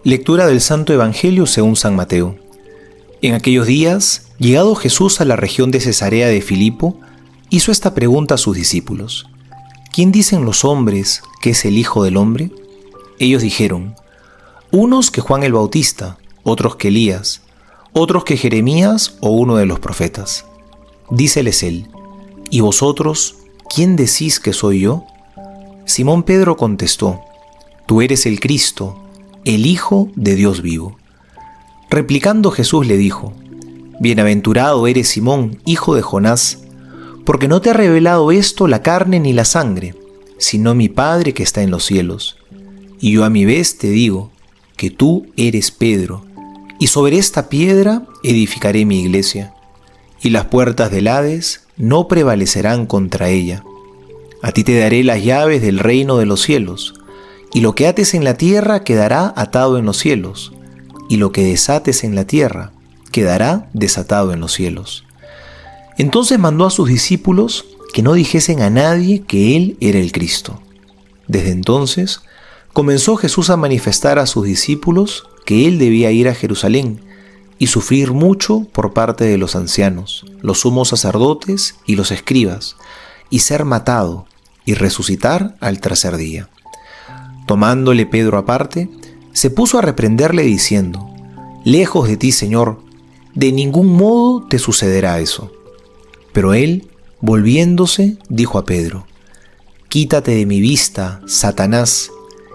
Lectura del Santo Evangelio según San Mateo. En aquellos días, llegado Jesús a la región de Cesarea de Filipo, hizo esta pregunta a sus discípulos: ¿Quién dicen los hombres que es el Hijo del Hombre? Ellos dijeron: unos que Juan el Bautista, otros que Elías, otros que Jeremías o uno de los profetas. Díceles él: ¿y vosotros, quién decís que soy yo? Simón Pedro contestó: Tú eres el Cristo, el Hijo de Dios vivo. Replicando Jesús le dijo: Bienaventurado eres Simón, hijo de Jonás, porque no te ha revelado esto la carne ni la sangre, sino mi Padre que está en los cielos. Y yo a mi vez te digo que tú eres Pedro, y sobre esta piedra edificaré mi iglesia, y las puertas del Hades no prevalecerán contra ella. A ti te daré las llaves del reino de los cielos, y lo que ates en la tierra quedará atado en los cielos, y lo que desates en la tierra quedará desatado en los cielos. Entonces mandó a sus discípulos que no dijesen a nadie que él era el Cristo. Desde entonces comenzó Jesús a manifestar a sus discípulos que él debía ir a Jerusalén y sufrir mucho por parte de los ancianos, los sumos sacerdotes y los escribas, y ser matado y resucitar al tercer día. Tomándole Pedro aparte, se puso a reprenderle diciendo: Lejos de ti, Señor, de ningún modo te sucederá eso. Pero él, volviéndose, dijo a Pedro: Quítate de mi vista, Satanás,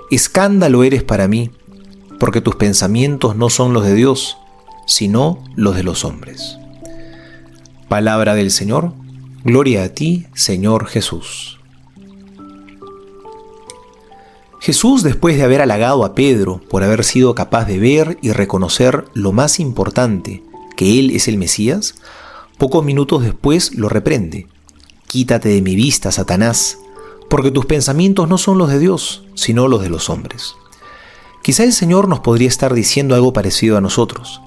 escándalo eres para mí, porque tus pensamientos no son los de Dios, sino los de los hombres. Palabra del Señor. Gloria a ti, Señor Jesús. Jesús, después de haber halagado a Pedro por haber sido capaz de ver y reconocer lo más importante, que él es el Mesías, pocos minutos después lo reprende: Quítate de mi vista, Satanás, porque tus pensamientos no son los de Dios, sino los de los hombres. Quizá el Señor nos podría estar diciendo algo parecido a nosotros.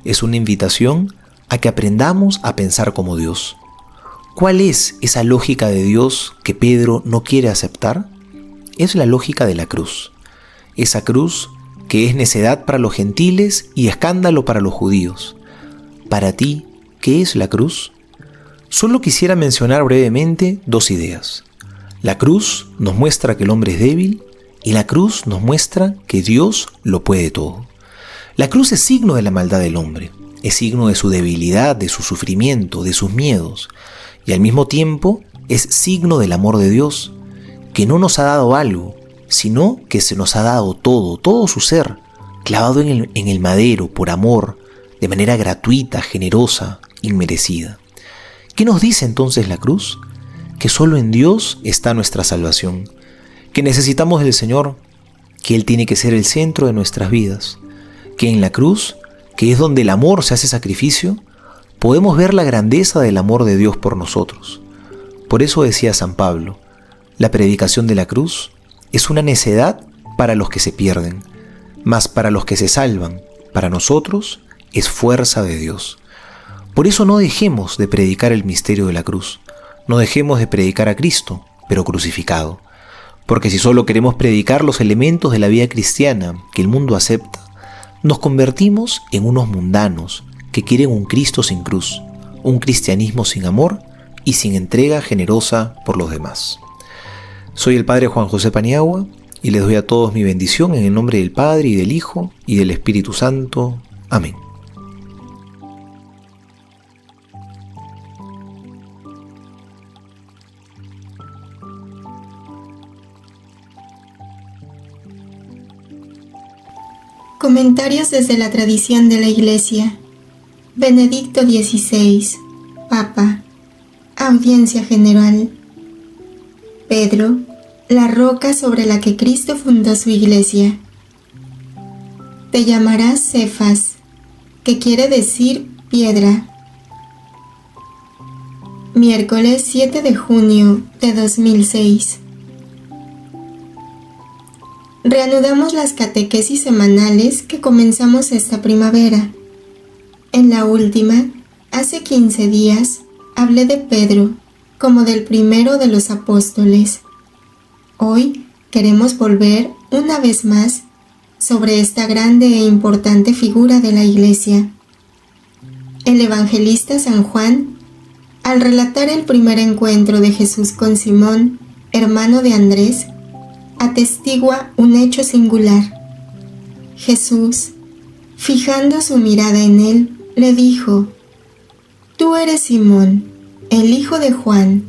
Es una invitación a que aprendamos a pensar como Dios. ¿Cuál es esa lógica de Dios que Pedro no quiere aceptar? Es la lógica de la cruz. Esa cruz que es necedad para los gentiles y escándalo para los judíos. Para ti, ¿qué es la cruz? Solo quisiera mencionar brevemente dos ideas. La cruz nos muestra que el hombre es débil y la cruz nos muestra que Dios lo puede todo. La cruz es signo de la maldad del hombre, es signo de su debilidad, de su sufrimiento, de sus miedos, y al mismo tiempo es signo del amor de Dios, que no nos ha dado algo, sino que se nos ha dado todo su ser, clavado en el madero por amor, de manera gratuita, generosa, inmerecida. ¿Qué nos dice entonces la cruz? Que solo en Dios está nuestra salvación, que necesitamos del Señor, que Él tiene que ser el centro de nuestras vidas, que en la cruz, que es donde el amor se hace sacrificio, podemos ver la grandeza del amor de Dios por nosotros. Por eso decía San Pablo: la predicación de la cruz es una necedad para los que se pierden, mas para los que se salvan, para nosotros, es fuerza de Dios. Por eso no dejemos de predicar el misterio de la cruz, no dejemos de predicar a Cristo, pero crucificado. Porque si solo queremos predicar los elementos de la vida cristiana que el mundo acepta, nos convertimos en unos mundanos que quieren un Cristo sin cruz, un cristianismo sin amor y sin entrega generosa por los demás. Soy el Padre Juan José Paniagua y les doy a todos mi bendición en el nombre del Padre y del Hijo y del Espíritu Santo. Amén. Comentarios desde la tradición de la Iglesia. Benedicto XVI, Papa. Audiencia General. Pedro, la roca sobre la que Cristo fundó su Iglesia. Te llamarás Cefas, que quiere decir piedra. Miércoles 7 de junio de 2006. Reanudamos las catequesis semanales que comenzamos esta primavera. En la última, hace 15 días, hablé de Pedro como del primero de los apóstoles. Hoy queremos volver una vez más sobre esta grande e importante figura de la Iglesia. El evangelista San Juan, al relatar el primer encuentro de Jesús con Simón, hermano de Andrés, atestigua un hecho singular. Jesús, fijando su mirada en él, le dijo: «Tú eres Simón, el hijo de Juan.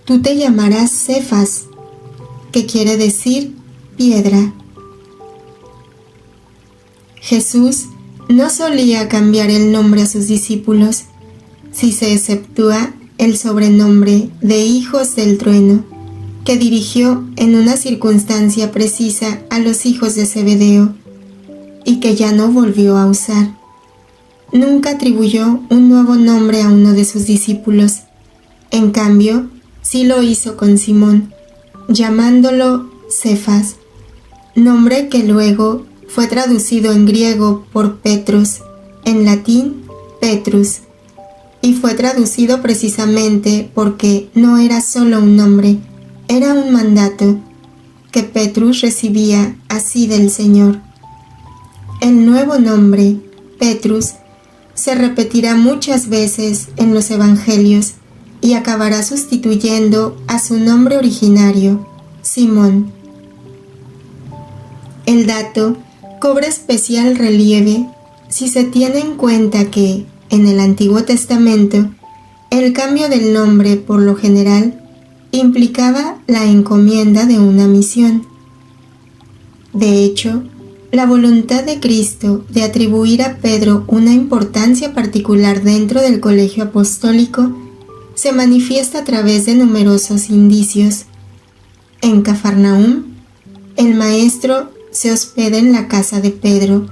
Tú te llamarás Cefas», que quiere decir piedra. Jesús no solía cambiar el nombre a sus discípulos, si se exceptúa el sobrenombre de hijos del trueno, que dirigió en una circunstancia precisa a los hijos de Zebedeo, y que ya no volvió a usar. Nunca atribuyó un nuevo nombre a uno de sus discípulos. En cambio, sí lo hizo con Simón, llamándolo Cefas, nombre que luego fue traducido en griego por Petros, en latín Petrus, y fue traducido precisamente porque no era solo un nombre, era un mandato que Petrus recibía así del Señor. El nuevo nombre, Petrus, se repetirá muchas veces en los evangelios y acabará sustituyendo a su nombre originario, Simón. El dato cobra especial relieve si se tiene en cuenta que, en el Antiguo Testamento, el cambio del nombre por lo general implicaba la encomienda de una misión. De hecho, la voluntad de Cristo de atribuir a Pedro una importancia particular dentro del colegio apostólico se manifiesta a través de numerosos indicios. En Cafarnaúm, el Maestro se hospeda en la casa de Pedro.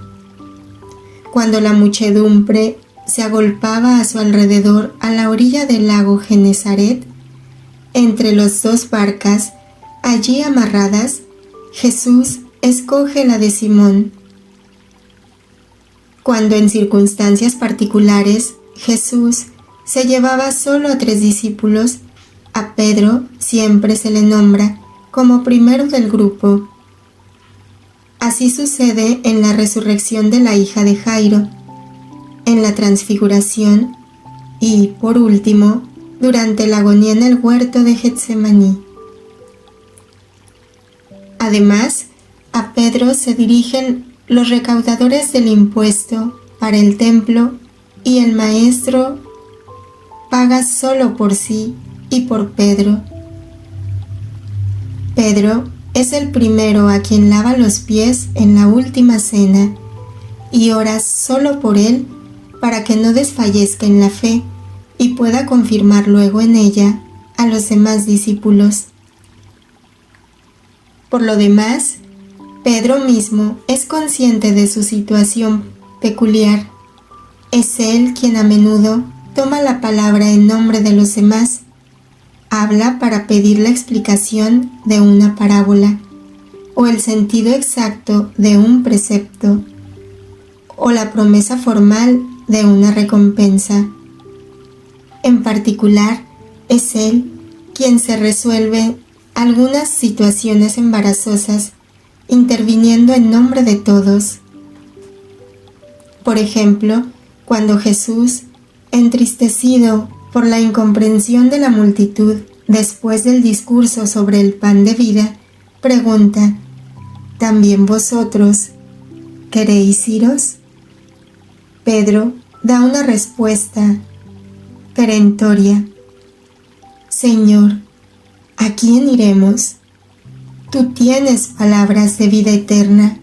Cuando la muchedumbre se agolpaba a su alrededor a la orilla del lago Genesaret, entre las dos barcas, allí amarradas, Jesús escoge la de Simón. Cuando en circunstancias particulares Jesús se llevaba solo a 3 discípulos, a Pedro siempre se le nombra como primero del grupo. Así sucede en la resurrección de la hija de Jairo, en la transfiguración y, por último, durante la agonía en el huerto de Getsemaní. Además, a Pedro se dirigen los recaudadores del impuesto para el templo y el Maestro paga solo por sí y por Pedro. Pedro es el primero a quien lava los pies en la última cena y ora solo por él para que no desfallezca en la fe y pueda confirmar luego en ella a los demás discípulos. Por lo demás, Pedro mismo es consciente de su situación peculiar. Es él quien a menudo toma la palabra en nombre de los demás. Habla para pedir la explicación de una parábola, o el sentido exacto de un precepto, o la promesa formal de una recompensa. En particular, es él quien se resuelve algunas situaciones embarazosas, interviniendo en nombre de todos. Por ejemplo, cuando Jesús, entristecido por la incomprensión de la multitud después del discurso sobre el pan de vida, pregunta: ¿también vosotros queréis iros? Pedro da una respuesta perentoria: Señor, ¿a quién iremos? Tú tienes palabras de vida eterna.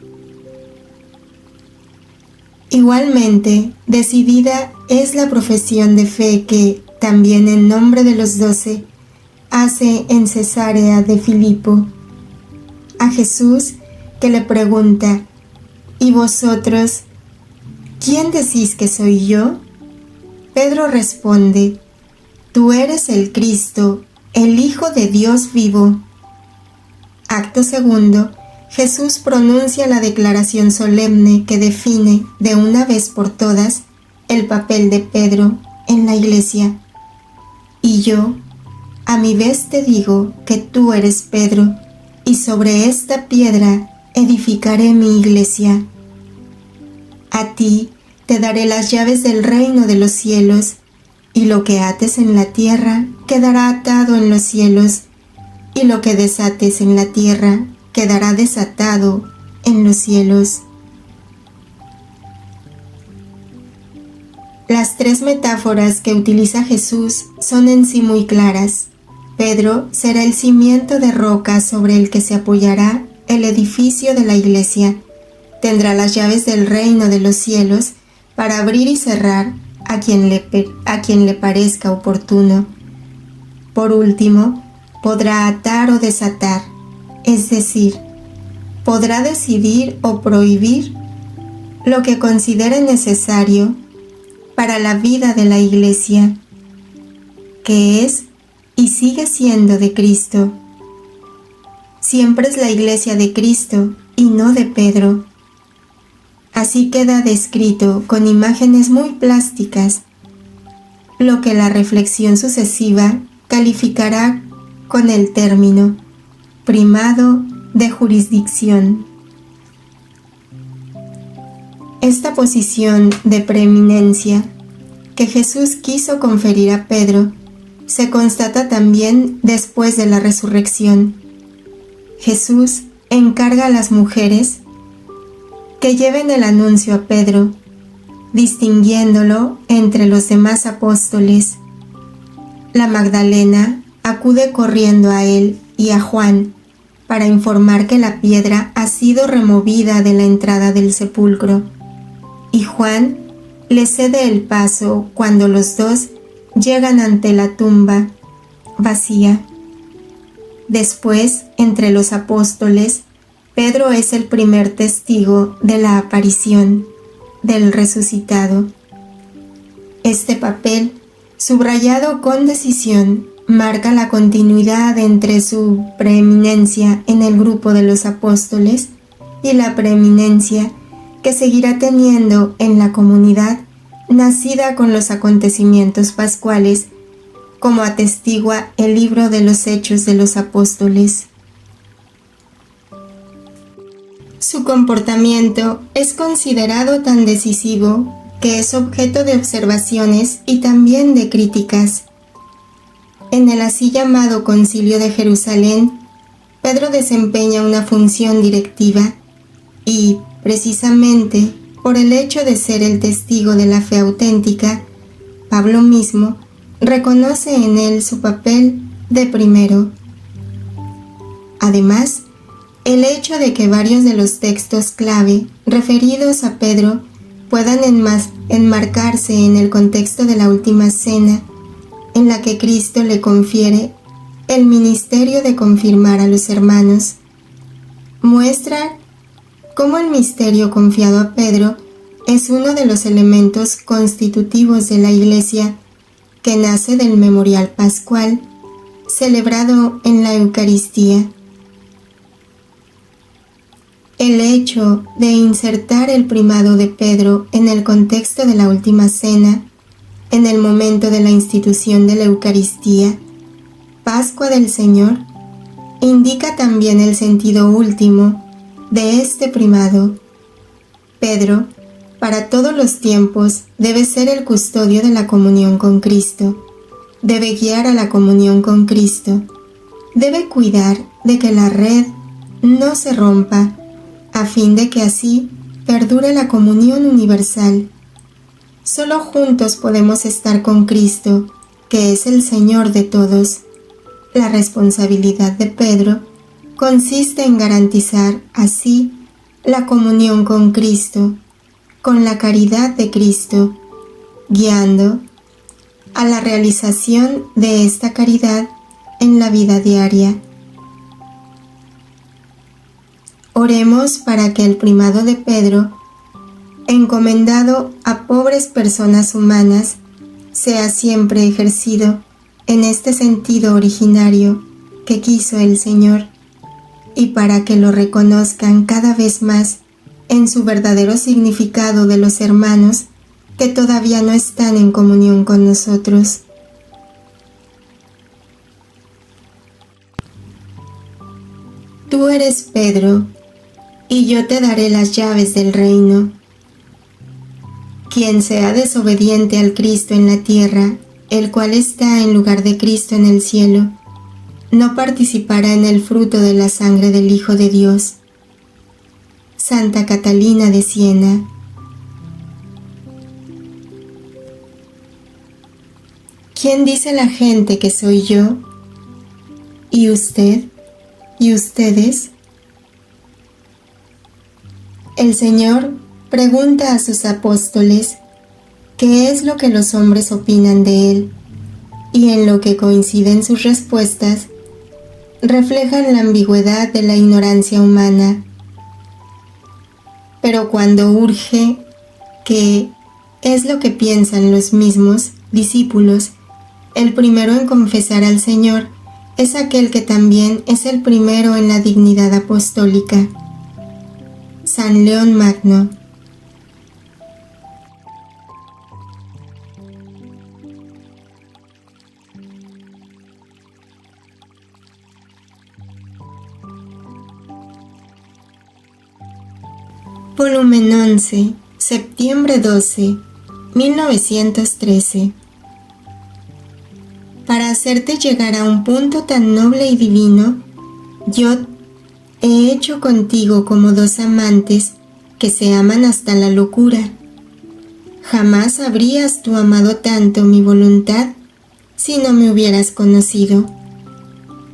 Igualmente, decidida es la profesión de fe que, también en nombre de los 12, hace en Cesarea de Filipo. A Jesús, que le pregunta: ¿y vosotros, quién decís que soy yo? Pedro responde: Tú eres el Cristo, el Hijo de Dios vivo. Acto segundo, Jesús pronuncia la declaración solemne que define, de una vez por todas, el papel de Pedro en la Iglesia. Y yo, a mi vez te digo que tú eres Pedro, y sobre esta piedra edificaré mi iglesia. A ti te daré las llaves del reino de los cielos, y lo que ates en la tierra quedará atado en los cielos, y lo que desates en la tierra quedará desatado en los cielos. Las tres metáforas que utiliza Jesús son en sí muy claras. Pedro será el cimiento de roca sobre el que se apoyará el edificio de la iglesia. Tendrá las llaves del reino de los cielos para abrir y cerrar a quien le parezca oportuno. Por último, podrá atar o desatar, es decir, podrá decidir o prohibir lo que considere necesario para la vida de la iglesia, que es y sigue siendo de Cristo. Siempre es la iglesia de Cristo y no de Pedro. Así queda descrito con imágenes muy plásticas, lo que la reflexión sucesiva calificará con el término primado de jurisdicción. Esta posición de preeminencia que Jesús quiso conferir a Pedro se constata también después de la resurrección. Jesús encarga a las mujeres que lleven el anuncio a Pedro, distinguiéndolo entre los demás apóstoles. La Magdalena acude corriendo a él y a Juan para informar que la piedra ha sido removida de la entrada del sepulcro, y Juan le cede el paso cuando los dos llegan ante la tumba vacía. Después, entre los apóstoles, Pedro es el primer testigo de la aparición del resucitado. Este papel, subrayado con decisión, marca la continuidad entre su preeminencia en el grupo de los apóstoles y la preeminencia que seguirá teniendo en la comunidad nacida con los acontecimientos pascuales, como atestigua el libro de los Hechos de los Apóstoles. Su comportamiento es considerado tan decisivo que es objeto de observaciones y también de críticas. En el así llamado Concilio de Jerusalén, Pedro desempeña una función directiva y, precisamente, por el hecho de ser el testigo de la fe auténtica, Pablo mismo reconoce en él su papel de primero. Además, el hecho de que varios de los textos clave referidos a Pedro puedan enmarcarse en el contexto de la última cena, en la que Cristo le confiere el ministerio de confirmar a los hermanos, muestra cómo el misterio confiado a Pedro es uno de los elementos constitutivos de la Iglesia que nace del memorial pascual celebrado en la Eucaristía. El hecho de insertar el primado de Pedro en el contexto de la última cena, en el momento de la institución de la Eucaristía, Pascua del Señor, indica también el sentido último de este primado. Pedro, para todos los tiempos, debe ser el custodio de la comunión con Cristo, debe guiar a la comunión con Cristo, debe cuidar de que la red no se rompa, a fin de que así perdure la comunión universal. Solo juntos podemos estar con Cristo, que es el Señor de todos. La responsabilidad de Pedro consiste en garantizar así la comunión con Cristo, con la caridad de Cristo, guiando a la realización de esta caridad en la vida diaria. Oremos para que el primado de Pedro, encomendado a pobres personas humanas, sea siempre ejercido en este sentido originario que quiso el Señor, y para que lo reconozcan cada vez más en su verdadero significado de los hermanos que todavía no están en comunión con nosotros. Tú eres Pedro, y yo te daré las llaves del reino. Quien sea desobediente al Cristo en la tierra, el cual está en lugar de Cristo en el cielo, no participará en el fruto de la sangre del Hijo de Dios. Santa Catalina de Siena. ¿Quién dice la gente que soy yo? ¿Y usted? ¿Y ustedes? El Señor pregunta a sus apóstoles qué es lo que los hombres opinan de Él, y en lo que coinciden sus respuestas, reflejan la ambigüedad de la ignorancia humana. Pero cuando urge qué es lo que piensan los mismos discípulos, el primero en confesar al Señor es aquel que también es el primero en la dignidad apostólica. San León Magno. Volumen 11, septiembre 12, 1913. Para hacerte llegar a un punto tan noble y divino, yo he hecho contigo como dos amantes que se aman hasta la locura. Jamás habrías tú amado tanto mi voluntad si no me hubieras conocido.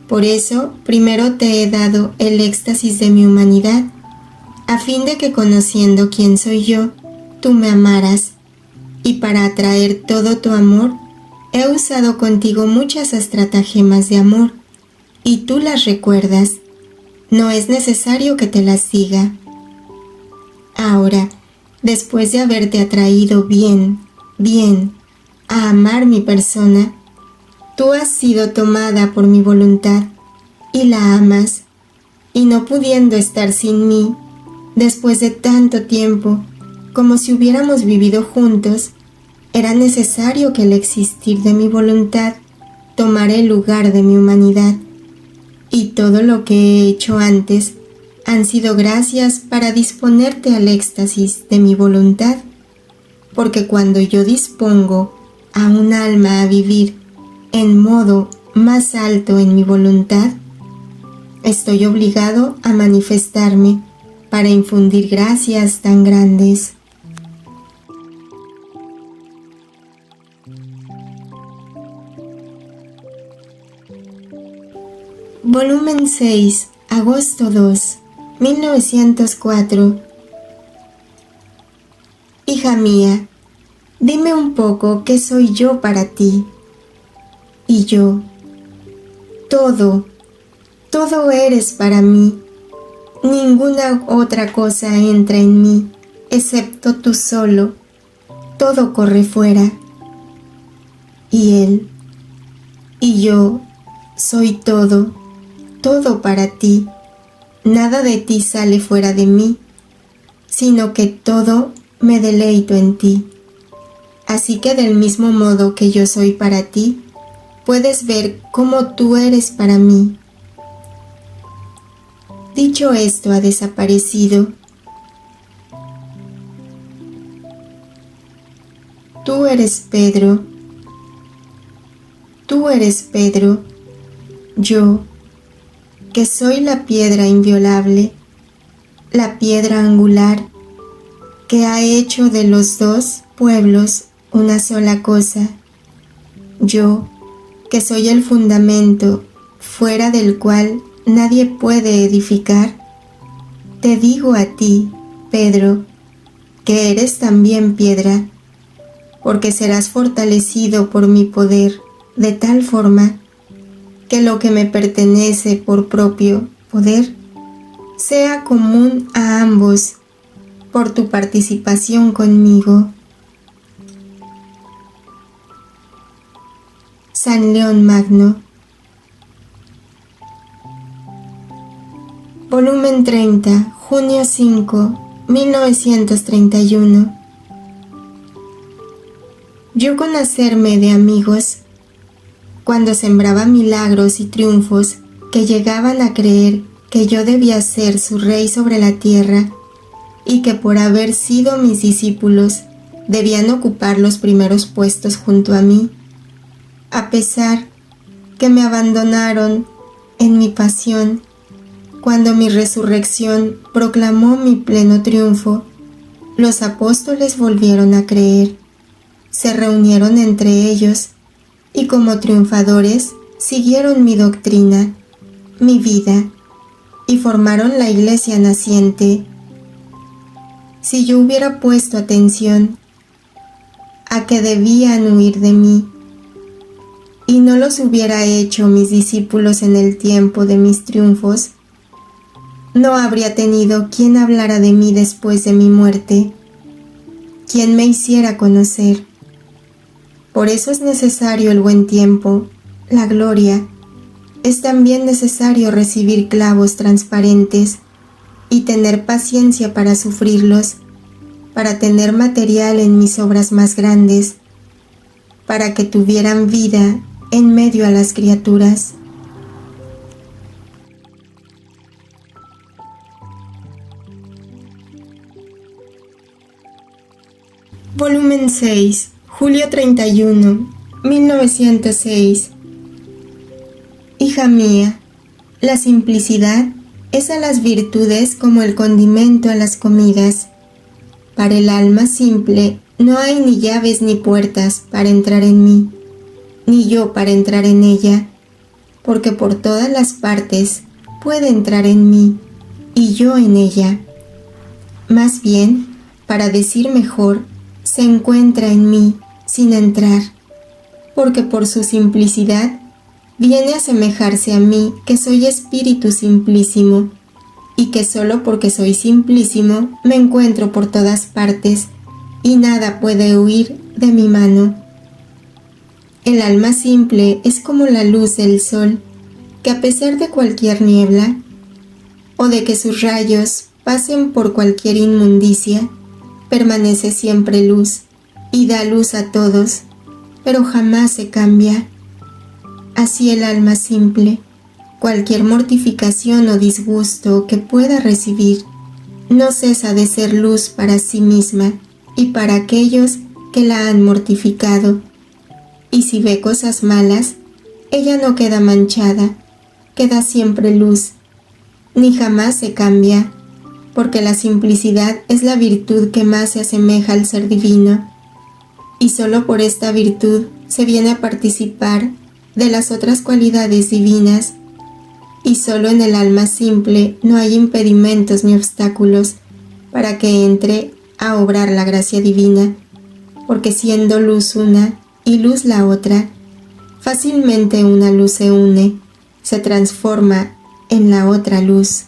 Por eso, primero te he dado el éxtasis de mi humanidad, a fin de que conociendo quién soy yo, tú me amaras, y para atraer todo tu amor, he usado contigo muchas estratagemas de amor, y tú las recuerdas. No es necesario que te las diga. Ahora, después de haberte atraído bien, a amar mi persona, tú has sido tomada por mi voluntad, y la amas, y no pudiendo estar sin mí, después de tanto tiempo, como si hubiéramos vivido juntos, era necesario que el existir de mi voluntad tomara el lugar de mi humanidad, y todo lo que he hecho antes han sido gracias para disponerte al éxtasis de mi voluntad, porque cuando yo dispongo a un alma a vivir en modo más alto en mi voluntad, estoy obligado a manifestarme para infundir gracias tan grandes. Volumen 6, agosto 2, 1904. Hija mía, dime un poco qué soy yo para ti. Y yo, todo eres para mí. Ninguna otra cosa entra en mí, excepto tú solo. Todo corre fuera. Y Él, y yo, soy todo para ti. Nada de ti sale fuera de mí, sino que todo me deleito en ti. Así que del mismo modo que yo soy para ti, puedes ver cómo tú eres para mí. Dicho esto, ha desaparecido. Tú eres Pedro. Tú eres Pedro. Yo, que soy la piedra inviolable, la piedra angular, que ha hecho de los dos pueblos una sola cosa. Yo, que soy el fundamento, fuera del cual nadie puede edificar, te digo a ti, Pedro, que eres también piedra, porque serás fortalecido por mi poder de tal forma que lo que me pertenece por propio poder sea común a ambos por tu participación conmigo. San León Magno. Volumen 30, junio 5, 1931. Yo con hacerme de amigos, cuando sembraba milagros y triunfos que llegaban a creer que yo debía ser su rey sobre la tierra y que por haber sido mis discípulos debían ocupar los primeros puestos junto a mí, a pesar que me abandonaron en mi pasión, cuando mi resurrección proclamó mi pleno triunfo. Los apóstoles volvieron a creer, se reunieron entre ellos y como triunfadores siguieron mi doctrina, mi vida, y formaron la iglesia naciente. Si yo hubiera puesto atención a que debían huir de mí, y no los hubiera hecho mis discípulos en el tiempo de mis triunfos, no habría tenido quien hablara de mí después de mi muerte, quien me hiciera conocer. Por eso es necesario el buen tiempo, la gloria. Es también necesario recibir clavos transparentes y tener paciencia para sufrirlos, para tener material en mis obras más grandes, para que tuvieran vida en medio a las criaturas. Volumen 6, julio 31, 1906. Hija mía, la simplicidad es a las virtudes como el condimento a las comidas. Para el alma simple no hay ni llaves ni puertas para entrar en mí, ni yo para entrar en ella, porque por todas las partes puede entrar en mí y yo en ella. Más bien, para decir mejor, se encuentra en mí sin entrar, porque por su simplicidad viene a asemejarse a mí, que soy espíritu simplísimo, y que solo porque soy simplísimo me encuentro por todas partes, y nada puede huir de mi mano. El alma simple es como la luz del sol, que a pesar de cualquier niebla, o de que sus rayos pasen por cualquier inmundicia, permanece siempre luz y da luz a todos, pero jamás se cambia. Así el alma simple, cualquier mortificación o disgusto que pueda recibir, no cesa de ser luz para sí misma y para aquellos que la han mortificado. Y si ve cosas malas, ella no queda manchada, queda siempre luz, ni jamás se cambia, porque la simplicidad es la virtud que más se asemeja al ser divino, y solo por esta virtud se viene a participar de las otras cualidades divinas, y solo en el alma simple no hay impedimentos ni obstáculos para que entre a obrar la gracia divina, porque siendo luz una y luz la otra, fácilmente una luz se une, se transforma en la otra luz.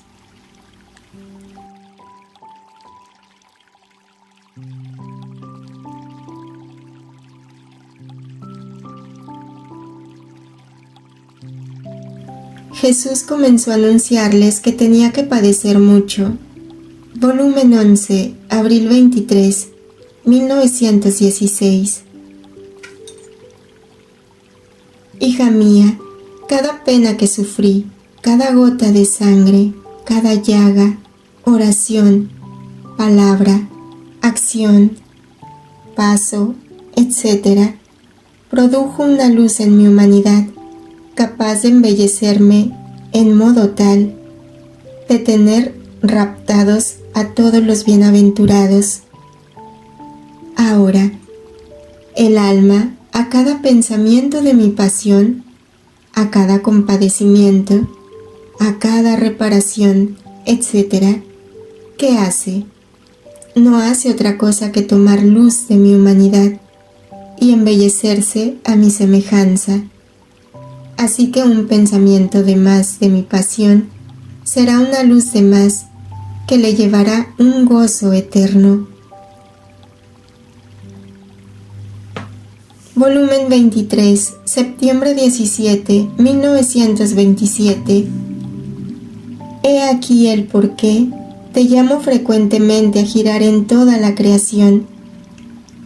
Jesús comenzó a anunciarles que tenía que padecer mucho. Volumen 11, abril 23, 1916. Hija mía, cada pena que sufrí, cada gota de sangre, cada llaga, oración, palabra, acción, paso, etc., produjo una luz en mi humanidad, capaz de embellecerme en modo tal de tener raptados a todos los bienaventurados. Ahora, el alma, a cada pensamiento de mi pasión, a cada compadecimiento, a cada reparación, etc., ¿qué hace? No hace otra cosa que tomar luz de mi humanidad y embellecerse a mi semejanza. Así que un pensamiento de más de mi pasión será una luz de más que le llevará un gozo eterno. Volumen 23, septiembre 17, 1927. He aquí el por qué te llamo frecuentemente a girar en toda la creación.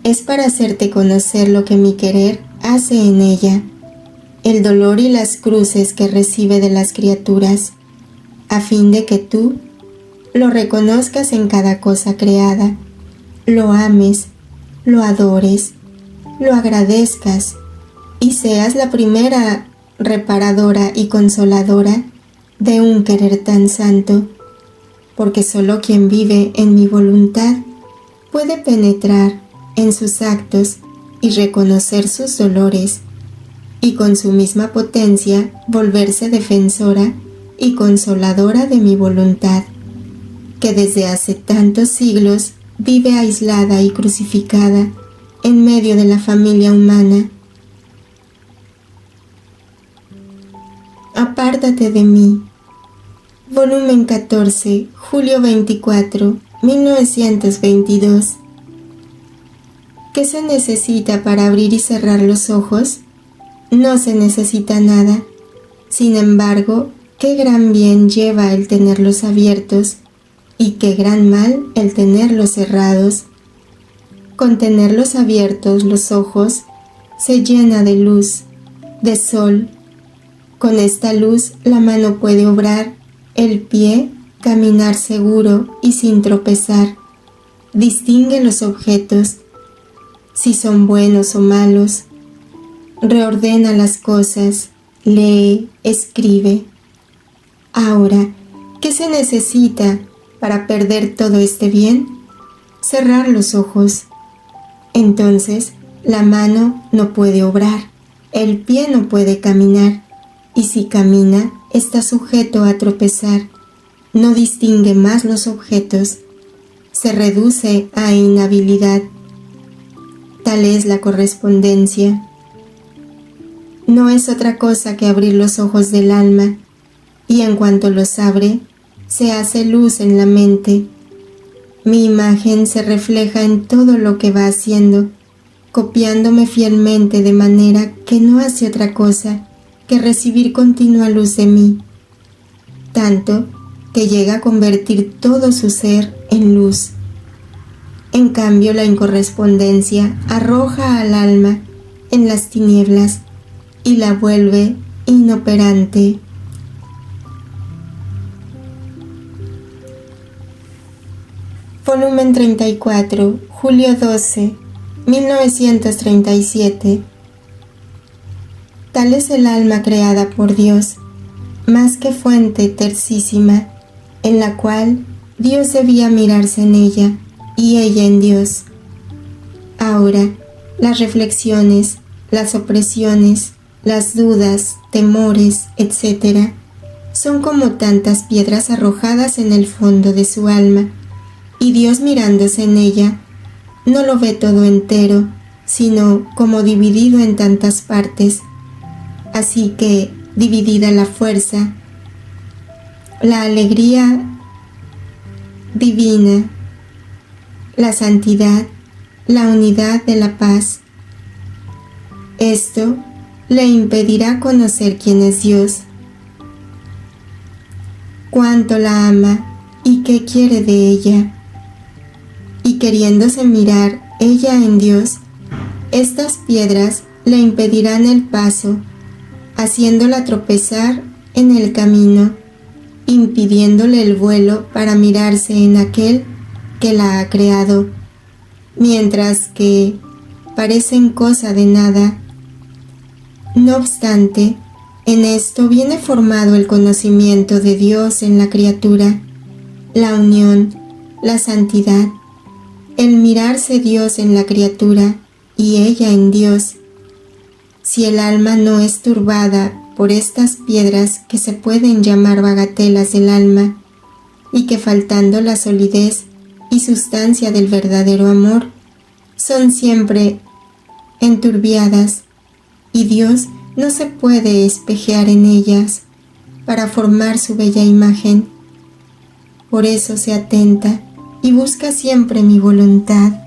Es para hacerte conocer lo que mi querer hace en ella, el dolor y las cruces que recibe de las criaturas, a fin de que tú lo reconozcas en cada cosa creada, lo ames, lo adores, lo agradezcas y seas la primera reparadora y consoladora de un querer tan santo, porque solo quien vive en mi voluntad puede penetrar en sus actos y reconocer sus dolores, y con su misma potencia volverse defensora y consoladora de mi voluntad, que desde hace tantos siglos vive aislada y crucificada en medio de la familia humana. Apártate de mí. Volumen 14, julio 24, 1922. ¿Qué se necesita para abrir y cerrar los ojos? No se necesita nada. Sin embargo, qué gran bien lleva el tenerlos abiertos y qué gran mal el tenerlos cerrados. Con tenerlos abiertos los ojos se llena de luz, de sol. Con esta luz la mano puede obrar, el pie caminar seguro y sin tropezar. Distingue los objetos, si son buenos o malos. Reordena las cosas, lee, escribe. Ahora, ¿qué se necesita para perder todo este bien? Cerrar los ojos. Entonces, la mano no puede obrar, el pie no puede caminar, y si camina, está sujeto a tropezar. No distingue más los objetos, se reduce a inhabilidad. Tal es la correspondencia. No es otra cosa que abrir los ojos del alma, y en cuanto los abre, se hace luz en la mente. Mi imagen se refleja en todo lo que va haciendo, copiándome fielmente de manera que no hace otra cosa que recibir continua luz de mí, tanto que llega a convertir todo su ser en luz. En cambio, la incorrespondencia arroja al alma en las tinieblas y la vuelve inoperante. Volumen 34, julio 12, 1937. Tal es el alma creada por Dios, más que fuente tercísima, en la cual Dios debía mirarse en ella y ella en Dios. Ahora, las reflexiones, las opresiones, las dudas, temores, etc., son como tantas piedras arrojadas en el fondo de su alma, y Dios mirándose en ella, no lo ve todo entero, sino como dividido en tantas partes. Así que, dividida la fuerza, la alegría divina, la santidad, la unidad de la paz. Esto le impedirá conocer quién es Dios, cuánto la ama y qué quiere de ella. Y queriéndose mirar ella en Dios, estas piedras le impedirán el paso, haciéndola tropezar en el camino, impidiéndole el vuelo para mirarse en aquel que la ha creado, mientras que parecen cosa de nada. No obstante, en esto viene formado el conocimiento de Dios en la criatura, la unión, la santidad, el mirarse Dios en la criatura y ella en Dios. Si el alma no es turbada por estas piedras que se pueden llamar bagatelas del alma, y que faltando la solidez y sustancia del verdadero amor, son siempre enturbiadas, y Dios no se puede espejear en ellas para formar su bella imagen. Por eso se atenta y busca siempre mi voluntad.